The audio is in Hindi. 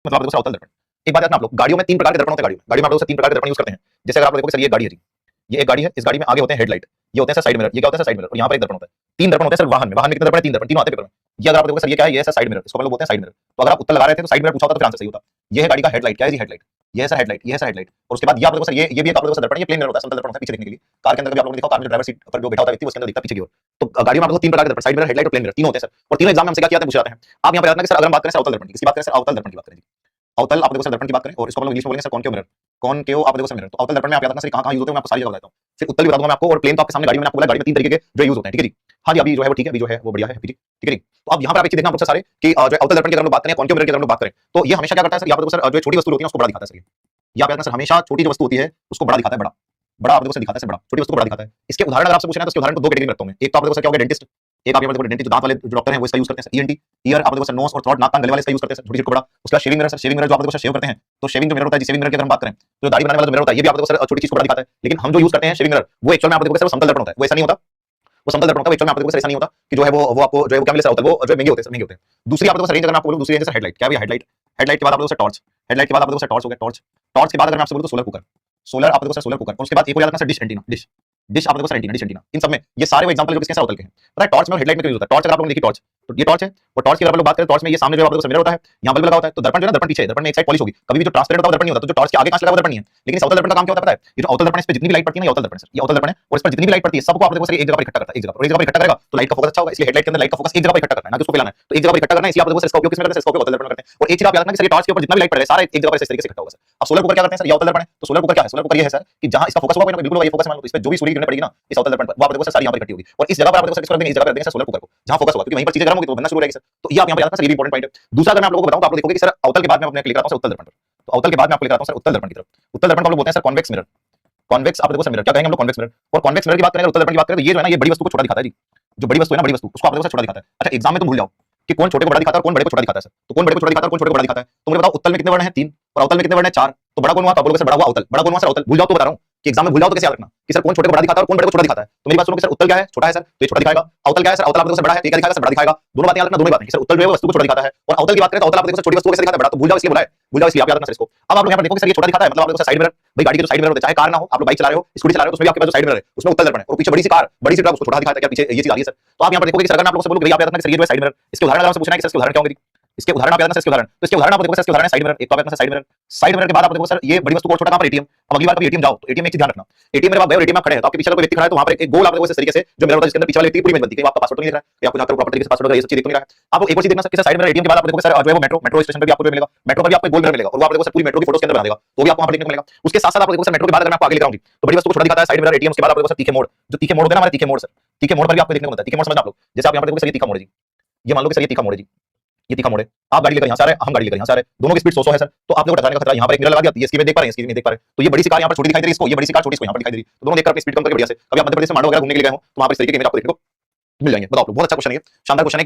मतलब आप देखो अवतल दर्पण। एक बात याद रखना आप लोग, गाड़ियों में 3 प्रकार के दर्पण होते हैं। गाड़ी में आप लोग 3 प्रकार के दर्पण यूज करते हैं। जैसे अगर आप देखोगे सर ये गाड़ी है जी, ये एक गाड़ी है, इस गाड़ी में आगे होते हैं हेडलाइट, ये होते हैं सर साइड मिरर, ये क्या होता है सर साइड मिरर, और यहाँ पर एक दर्पण होता है। 3 दर्पण होते हैं सर वाहन में कितने दर्पण है? 3 दर्पण, तीनों आते हैं पेपर में। ये अगर आप देखोगे सर ये क्या है? ये है सर साइड मिरर, इसको हम लोग बोलते हैं साइड मिरर। तो अगर आप उत्तर लगा रहे थे तो साइड मिरर पूछा होता तो फिर आंसर सही होता। ये है गाड़ी का हेडलाइट, क्या है जी हेडलाइट, ये है सर हेडलाइट, ये है सर हेडलाइट। और उसके बाद ये आप देखो सर ये भी एक आप देखो सर दर्पण है, ये प्लेन मिरर होता है, समतल दर्पण होता है पीछे देखने के लिए। कार के अंदर भी आप लोगों ने देखा, कार में जो ड्राइवर सीट पर जो बैठा होता है व्यक्ति उसके अंदर दिखता है पीछे की ओर। तो गाड़ी में आप लोग 3 प्रकार के दर्पण, साइड मिरर, हेडलाइट और प्लेन मिरर, तीनों होते हैं सर। और तीनों एग्जाम में हमसे क्या किया था पूछ जाते हैं। आप यहाँ पे याद रखना कि सर अगर हम बात करें सर अवतल दर्पण की, किसकी बात करें सर? अवतल दर्पण की बात करें। अवतल आप देखो सर दर्पण की बात करें, और इसको हम लोग इंग्लिश में बोलेंगे सर कॉनकेव मिरर, कॉनकेव आप देखो सर मिरर। तो अवतल दर्पण में आप याद रखना सर कहां-कहां यूज होते हैं, मैं आपको सारी जगह बताता हूं। फिर उत्तल भी बता दूंगा मैं आपको, और प्लेन तो आपके सामने गाड़ी में मैंने आपको बोला गाड़ी में 3 तरीके के जो यूज होते हैं, ठीक है जी। हां जी, अभी जो है वो ठीक है, अभी जो है वो बढ़िया है, ठीक है जी। तो अब यहां पर आप एक चीज देखना आप लोग सारे कि जो अवतल दर्पण की अगर हम लोग बात करें, कॉनकेव मिरर की अगर हम लोग बात करें, तो ये हमेशा क्या करता है सर? यहाँ पर देखो सर जो छोटी वस्तु होती है उसको बड़ा दिखाता है सर। ये आप याद रखना सर, हमेशा छोटी जो वस्तु होती है उसको बड़ा दिखाता है, बड़ा बड़ा आप देखो सर दिखाता है सर, बड़ा छोटी वस्तु को बड़ा दिखाता है। इसके उदाहरण अगर आपसे पूछना है तो इसके उदाहरण को 2 कैटेगरी में रखता हूं मैं। एक तो आप देखो सर क्या हो गया डेंटिस्ट, एक आप यहाँ पर देखो डेंटिस्ट जो दांत वाले जो डॉक्टर हैं वो इसका यूज करते हैं सर, ईएनटी। ईयर आप देखो सर नोज और थ्रोट, नाक कान गले वाले इसका यूज करते हैं सर, छोटी छोटी को बड़ा। उसका shaving mirror sir, shaving mirror जो आप देखो सर शेव करते हैं, तो शेविंग जो मिरर होता है, शेविंग मिरर की अगर हम बात करें तो दाढ़ी बनाने वाला जो मिरर होता है ये भी आप देखो सर छोटी चीज को बड़ा दिखाता है। लेकिन हम जो यूज करते हैं शेविंग मिरर वो एक्चुअल में आप देखोगे सर समतल दर्पण होता है, वो ऐसा नहीं होता, वो समतल दर्पण होता है। एक्चुअल में आप देखोगे सर ऐसा नहीं होता कि जो है वो आपको जो है वो क्या मिले सर अवतल, वो जो है महंगे होते हैं सर, महंगे होते हैं। दूसरी आप देखो सर रेंज, अगर मैं आपको बोलूं दूसरी रेंज सर हेडलाइट, क्या है हेडलाइट। हेडलाइट के बाद आप देखो सर टॉर्च, हेडलाइट के बाद आप देखो सर टॉर्च हो गया, टॉर्च। टॉर्च के बाद अगर मैं आपसे बोलूं तो सोलर कुकर, सोलर आप देखो सर सोलर कुकर। और उसके बाद एक और याद रखना sir dish antenna, dish dish आप देखो सर एंटीना, डिश एंटीना। इन सब में ये सारे वो एग्जांपल जो किसके सर अवतल के हैं। पता है टॉर्च में और हेडलाइट में क्या यूज होता है? टॉर्च अगर आप लोगों ने देखी टॉर्च, तो ये टॉर्च है, और टॉर्च की अगर आप लोग बात करें, टॉर्च में ये सामने जो आप देखो मिरर होता है, यहाँ बल्ब लगा होता है, तो दर्पण जो है ना दर्पण पीछे है, दर्पण में एक साइड पॉलिश होगी, कभी भी जो ट्रांसपेरेंट होता है वो दर्पण नहीं होता। तो जो टॉर्च के आगे कांच लगा हुआ दर्पण नहीं है। लेकिन इस अवतल दर्पण का काम क्या होता है पता है? ये जो अवतल दर्पण है इस पे जितनी भी लाइट पड़ती है ना, ये अवतल दर्पण है सर, ये अवतल दर्पण है, और इस पर जितनी भी लाइट पड़ती है सबको आप देखो सर एक जगह पर इकट्ठा करता है, एक जगह पर, और एक जगह पर इकट्ठा करेगा तो लाइट का फोकस अच्छा होगा। इसलिए हेडलाइट के अंदर लाइट का फोकस एक जगह पर इकट्ठा करना है, ना कि उसको फैलाना है। तो एक जगह पर इकट्ठा करना है, इसलिए आप देखो सर इसका उपयोग किसमें करते हैं? इसका उपयोग अवतल दर्पण करते हैं। और एक चीज आप याद रखना कि सर ये टॉर्च के ऊपर जितना भी लाइट पड़ेगा सारा एक जगह पर इस तरीके से इकट्ठा होगा सर। अब सोलर कुकर क्या करते हैं सर? ये अवतल दर्पण है, तो सोलर कुकर क्या है? सोलर कुकर ये है सर कि जहां इसका फोकस होगा ना बिल्कुल ये फोकस मान लो, इस पे जो भी सूर्य की किरणें पड़ेगी ना इस अवतल दर्पण पर, वो आप देखो सर सारी यहां पर इकट्ठी होगी, और इस जगह पर आप देखो सर इसको रख देंगे, इस जगह पर रख देंगे सर सोलर कुकर को, जहां फोकस होगा, क्योंकि वहीं पर चीजें गर्म होगी तो बनना शुरू हो जाएगी सर। तो ये आप यहां पर याद रखना सर, ये भी इंपॉर्टेंट पॉइंट है। दूसरा अगर मैं आप लोगों को बताऊं तो आप लोग देखोगे कि सर अवतल के बाद मैं अपने लेकर आता हूं सर उत्तल दर्पण पर। तो अवतल के बाद मैं आपको लेकर आता हूं सर उत्तल दर्पण की तरफ। उत्तल दर्पण को हम लोग बोलते हैं सर कॉन्वेक्स मिरर, कॉन्वेक्स आप देखो सर मिरर, क्या कहेंगे हम लोग? Convex mirror. और कॉन्वेक्स मिरर की बात करें, उत्तल दर्पण की बात करें, तो ये जो है ना ये बड़ी वस्तु को छोटा दिखाता है जी। जो बड़ी वस्तु है ना, बड़ी वस्तु उसको आप देखो सर छोटा दिखाता है। अच्छा एग्जाम में तुम भूल जाओ कि कौन छोटे को बड़ा दिखाता है और कौन बड़े को छोटा दिखाता है सर। तो कौन बड़े को छोटा दिखाता है और कौन छोटे को बड़ा दिखाता है? तो मुझे बताओ उत्तल में कितने वर्ण हैं? 3, और अवतल में कितने वर्ण हैं? 4। तो बड़ा कौन हुआ? तो आप बोलोगे सर बड़ा हुआ अवतल, बड़ा कौन हुआ सर? अवतल। भूल जाओ तो बता रहा हूं कि एग्जाम में भूल जाओ तो कैसे याद रखना कि सर कौन छोटे को बड़ा दिखाता है और कौन बड़े को छोटा दिखाता है। तो मेरी बात सुनो कि सर उत्तल क्या है? छोटा है सर, तो ये छोटा दिखाएगा। अवतल क्या है सर? अवतल आप देखो सर बड़ा है, ये क्या दिखाएगा सर? बड़ा दिखाएगा। दोनों बातें याद रखना, दोनों बातें कि सर उत्तल जो है वस्तु को छोटा दिखाता है, और अवतल की बात करें तो अवतल आप देखो सर छोटी वस्तु को कैसे दिखाता है? बड़ा। तो भूल जाओ इसलिए बोला है, भूल जाओ इसलिए आप याद रखना सर इसको। अब आप लोग यहां पर देखो कि सर ये छोटा दिखाता है, मतलब आप देखो सर साइड मिरर, भाई गाड़ी के जो साइड मिरर होते हैं, चाहे कार ना हो, आप लोग बाइक चला रहे हो, स्कूटी चला रहे हो, तो उसमें भी आपके पास जो साइड मिरर है उसमें उत्तल दर्पण है, और पीछे बड़ी सी कार, बड़ी सी ट्रक उसको छोटा दिखाता है, क्या पीछे ये चीज आ रही है सर। तो आप यहां पर देखोगे कि सर अगर मैं आप लोगों से बोलूं कि आप याद रखना कि सर ये जो है साइड मिरर, इसके उदाहरण अगर आपसे पूछना है कि सर इसके उदाहरण क्या होंगे? इसके उदाहरण आप याद रखना सर, इसके उदाहरण, तो इसके उदाहरण आप देखो सर, इसके उदाहरण है साइड मिरर। एक तो आप याद रखना साइड मिरर, साइड मिरर के बाद आप देखो सर ये बड़ी वस्तु को छोटा कहां पर? एटीएम। अब अगली बार कभी एटीएम जाओ तो एटीएम में एक चीज ध्यान रखना, एटीएम में आप गए और एटीएम में खड़े हैं तो आपके पीछे कोई व्यक्ति खड़ा है, तो वहां पर एक गोल आप देखो इस तरीके से जो मिरर होता है जिसके अंदर पीछे वाले व्यक्ति की पूरी इमेज बनती है, आपका पासवर्ड तो नहीं दिख रहा है, या आपको जाकर प्रॉपर तरीके से पासवर्ड वगैरह ये सब चीज दिख तो नहीं रहा है। आप एक और चीज देखना सर कि साइड मिरर एटीएम के बाद आप देखोगे सर जो है वो मेट्रो स्टेशन पर भी आपको मिलेगा, मेट्रो पर भी आपको गोल मिरर मिलेगा, और वो आप देखो सर पूरी मेट्रो की फोटोज के अंदर बना देगा, तो भी आपको वहां पर देखने को मिलेगा। उसके साथ साथ आप देखो सर मेट्रो के बाद अगर मैं आपको आगे लेकर आऊंगी तो बड़ी वस्तु को छोटा दिखाता है साइड मिरर, एटीएम के बाद आप देखो सर तीखे मोड़, जो तीखे मोड़ होते हैं ना हमारे तीखे मोड़ सर, तीखे मोड़ पर भी आपको देखने को मिलता है। तीखे मोड़ समझना आप लोग, जैसे आप यहां पर देखोगे सर ये तीखा मोड़ है जी, ये मान लो कि सर ये तीखा मोड़ है जी, ये तीखा मोड़ है। आप गाड़ी लेकर यहां से आ रहे हैं, हम गाड़ी लेकर यहां से आ रहे हैं, दोनों की स्पीड 100 है सर, तो आप लोग टकराने का खतरा। यहां पर एक मिरर लगा दिया, ये इसकी में देख पा रहे हैं, इसकी नहीं देख पा रहे, तो ये बड़ी सी कार यहां पर छोटी दिखाई दे रही है इसको, ये बड़ी सी कार छोटी इसको यहां पर दिखाई दे रही है, तो दोनों देखकर अपनी स्पीड कम करके बढ़िया से। कभी आप मध्य प्रदेश में मांडव वगैरह घूमने के लिए गए हो तो वहां पर इस तरीके की इमेज आपको देखने को मिल जाएंगे। बताओ आप लोग, बहुत अच्छा क्वेश्चन है ये, शानदार क्वेश्चन है।